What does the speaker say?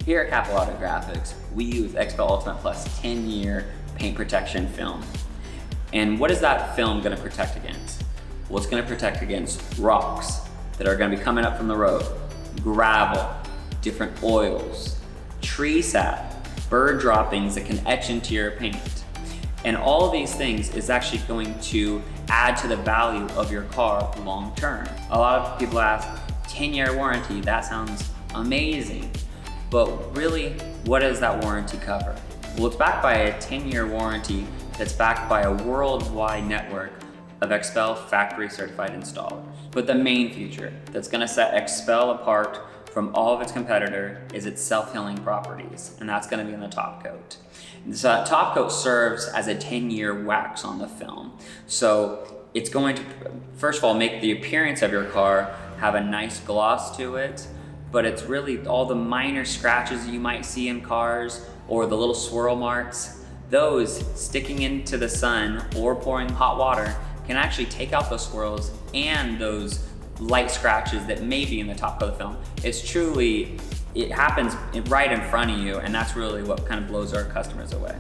Here at Capital Auto Graphics, we use XPEL Ultimate Plus 10-year paint protection film. And what is that film going to protect against? Well, it's going to protect against rocks that are going to be coming up from the road, gravel, different oils, tree sap, bird droppings that can etch into your paint. And all of these things is actually going to add to the value of your car long term. A lot of people ask, 10-year warranty, that sounds amazing. But really, what does that warranty cover? Well, it's backed by a 10-year warranty that's backed by a worldwide network of XPEL factory certified installers. But the main feature that's gonna set XPEL apart from all of its competitor is its self-healing properties, and that's gonna be in the top coat. So that top coat serves as a 10-year wax on the film. So it's going to, first of all, make the appearance of your car have a nice gloss to it, but it's really all the minor scratches you might see in cars or the little swirl marks, those sticking into the sun or pouring hot water can actually take out those swirls and those light scratches that may be in the top coat of the film. It's truly, it happens right in front of you, and that's really what kind of blows our customers away.